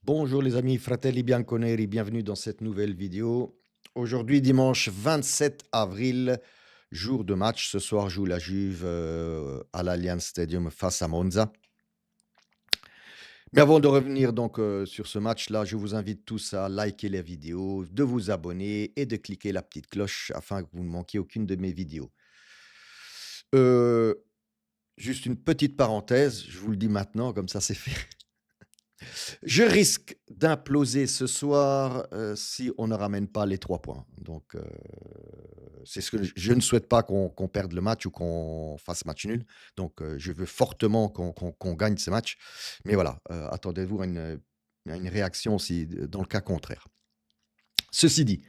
Bonjour les amis, fratelli bianconeri, bienvenue dans cette nouvelle vidéo. Aujourd'hui, dimanche 27 avril, jour de match. Ce soir joue la Juve à l'Allianz Stadium face à Monza. Mais avant de revenir donc sur ce match-là, je vous invite tous à liker les vidéos, de vous abonner et de cliquer la petite cloche afin que vous ne manquiez aucune de mes vidéos. Euh, Juste une petite parenthèse, je vous le dis maintenant, comme ça c'est fait. Je risque d'imploser ce soir, si on ne ramène pas les 3 points. Donc, c'est ce que je ne souhaite pas qu'on perde le match ou qu'on fasse match nul. Donc, je veux fortement qu'on gagne ce match. Mais voilà, attendez-vous à une réaction si dans le cas contraire. Ceci dit,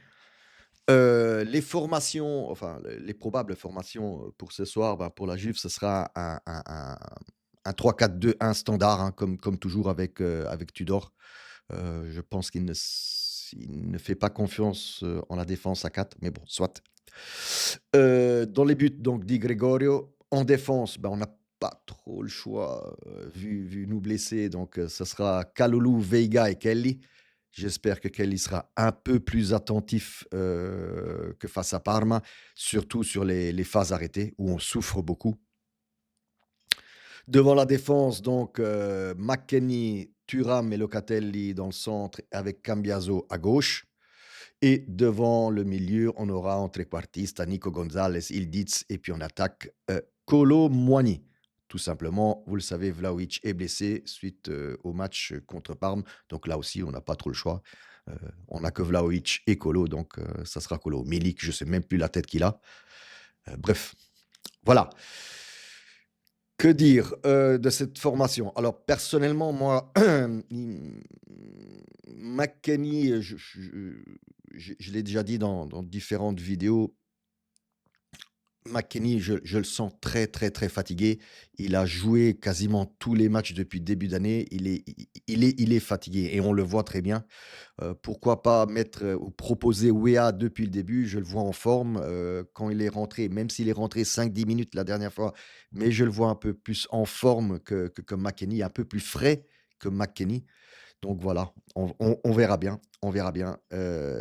les formations, enfin les probables formations, pour ce soir, bah, pour la Juve, ce sera un 3-4-2-1 standard, hein, comme toujours avec Tudor. Je pense il ne fait pas confiance, en la défense à 4, mais bon, soit. Dans les buts, donc Di Gregorio. En défense, bah, on n'a pas trop le choix, vu nous blesser, donc ce sera Kalulu, Veiga et Kelly. J'espère que Kelly sera un peu plus attentif, que face à Parma, surtout sur les phases arrêtées où on souffre beaucoup. Devant la défense, donc, McKennie, Thuram et Locatelli dans le centre avec Cambiaso à gauche. Et devant le milieu, on aura en trequartista Nico Gonzalez, Ildiz et puis en attaque, Kolo Muani. Tout simplement, vous le savez, Vlahovic est blessé suite, au match contre Parme. Donc là aussi, on n'a pas trop le choix. Heu, on n'a que Vlahovic et Kolo, donc ça sera Kolo. Milik, je ne sais même plus la tête qu'il a. Bref, voilà. Que dire, de cette formation? Alors personnellement, moi, McKennie, je l'ai déjà dit dans différentes vidéos, McKennie, je le sens très, très, très fatigué. Il a joué quasiment tous les matchs depuis le début d'année. Il est fatigué et on le voit très bien. Pourquoi pas mettre, ou proposer Weah depuis le début? Je le vois en forme, quand il est rentré, même s'il est rentré 5-10 minutes la dernière fois, mais je le vois un peu plus en forme que McKennie, un peu plus frais que McKennie. Donc voilà, on verra bien, on verra bien.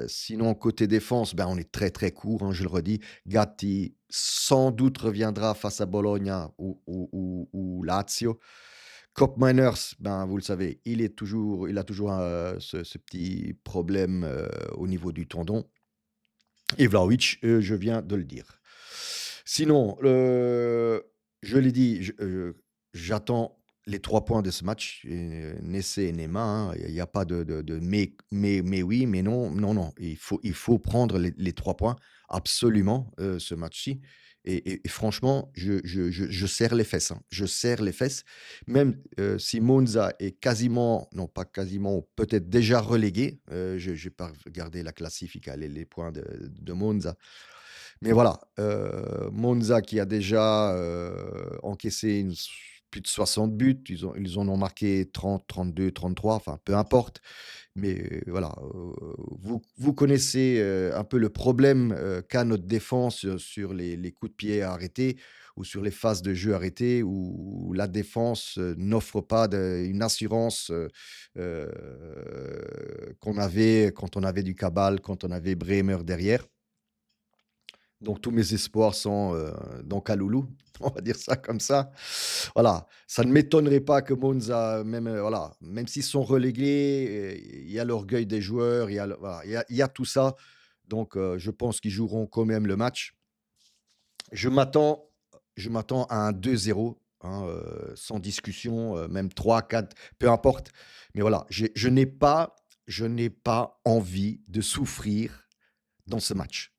Sinon côté défense, ben, on est très, très court, hein, je le redis. Gatti sans doute reviendra face à Bologna ou Lazio. Koopmeiners, ben, vous le savez, il a toujours, ce petit problème, au niveau du tendon. Et Vlahovic, je viens de le dire. Sinon, je l'ai dit, j'attends les 3 points de ce match, Nessé et Nema, hein. Il y a pas de mais oui, mais non, non, non. Il faut prendre les 3 points absolument, ce match-ci et franchement, je serre les fesses, hein. Je serre les fesses. Même, si Monza est quasiment non pas quasiment, peut-être déjà relégué, je n'ai pas regardé la classifica, les points de Monza. Mais voilà, Monza qui a déjà, encaissé plus de 60 buts, ils en ont marqué 30, 32, 33, enfin peu importe. Mais voilà, vous connaissez, un peu le problème, qu'a notre défense, sur les coups de pied arrêtés ou sur les phases de jeu arrêtées où la défense, n'offre pas une assurance, qu'on avait quand on avait du Cabal, quand on avait Bremer derrière. Donc tous mes espoirs sont, dans Kalulu, on va dire ça comme ça. Voilà, ça ne m'étonnerait pas que Monza, même, voilà, même s'ils sont relégués, il y a l'orgueil des joueurs, il y a le voilà, il y a tout ça. Donc je pense qu'ils joueront quand même le match. Je m'attends je m'attends à un 2-0, hein, sans discussion, même 3-4, peu importe. Mais voilà, je n'ai pas envie de souffrir dans ce match.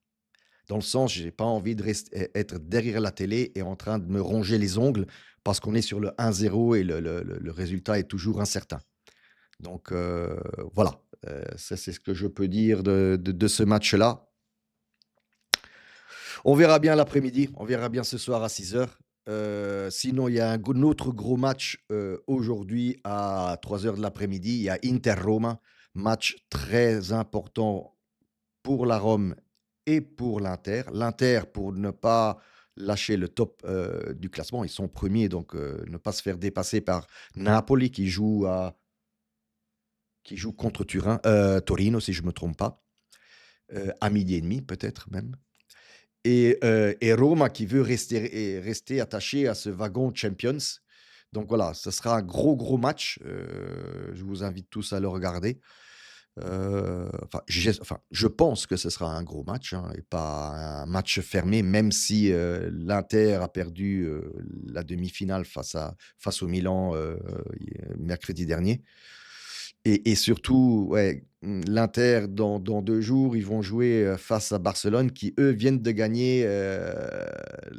Dans le sens, j'ai pas envie de être derrière la télé et en train de me ronger les ongles parce qu'on est sur le 1-0 et le résultat est toujours incertain. Donc voilà, ça c'est ce que je peux dire de ce match-là. On verra bien l'après-midi, on verra bien ce soir à 6 heures. Sinon, il y a un autre gros match, aujourd'hui à 3 heures de l'après-midi. Il y a Inter-Roma, match très important pour la Rome et pour l'Inter. L'Inter pour ne pas lâcher le top, du classement. Ils sont premiers, donc ne pas se faire dépasser par Napoli qui joue à qui joue contre Turin, Torino si je me trompe pas, à 12:30 peut-être même. Et Roma qui veut rester attaché à ce wagon Champions. Donc voilà, ce sera un gros, gros match. Je vous invite tous à le regarder. Enfin, je pense que ce sera un gros match, hein, et pas un match fermé, même si, l'Inter a perdu, la demi-finale face au Milan, mercredi dernier. Et surtout, ouais, l'Inter dans 2 jours, ils vont jouer, face à Barcelone qui, eux, viennent de gagner,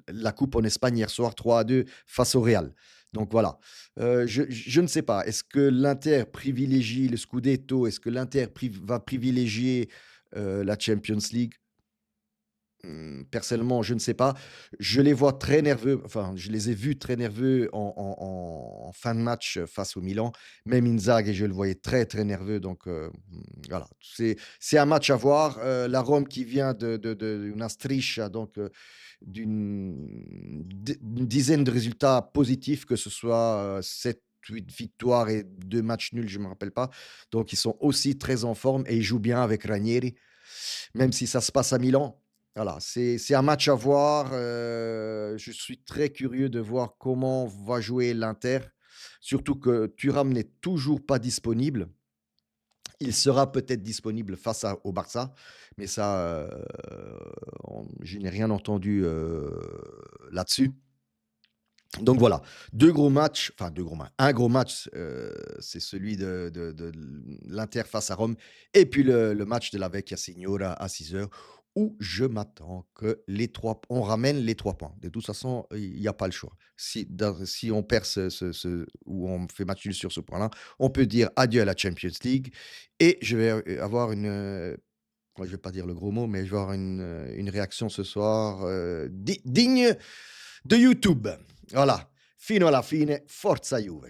la coupe en Espagne hier soir 3-2 face au Real. Donc voilà, je ne sais pas. Est-ce que l'Inter privilégie le scudetto? Est-ce que l'Inter va privilégier, la Champions League? Personnellement, je ne sais pas. Je les vois très nerveux, enfin, je les ai vus très nerveux en fin de match, face au Milan. Même Inzaghi, je le voyais très, très nerveux, donc voilà. C'est un match à voir, la Rome qui vient de una striscia, donc d'une dizaine de résultats positifs, que ce soit, 7-8 victoires et 2 matchs nuls, je ne me rappelle pas. Donc ils sont aussi très en forme et ils jouent bien avec Ranieri, même si ça se passe à Milan. Voilà, c'est un match à voir. Je suis très curieux de voir comment va jouer l'Inter, surtout que Thuram n'est toujours pas disponible. Il sera peut-être disponible face au Barça, mais ça, je n'ai rien entendu là-dessus. Donc voilà, 2 gros matchs, enfin 2 gros matchs, un gros match, c'est celui de l'Inter face à Rome, et puis le match de la Vecchia Signora à 6 heures, où je m'attends que on ramène les 3 points. De toute façon, il y a pas le choix. Si on perd ou on fait match nul sur ce point-là, on peut dire adieu à la Champions League, et je vais avoir moi je vais pas dire le gros mot, mais je vais avoir une réaction ce soir, digne de YouTube. Voilà, fino alla fine, forza Juve.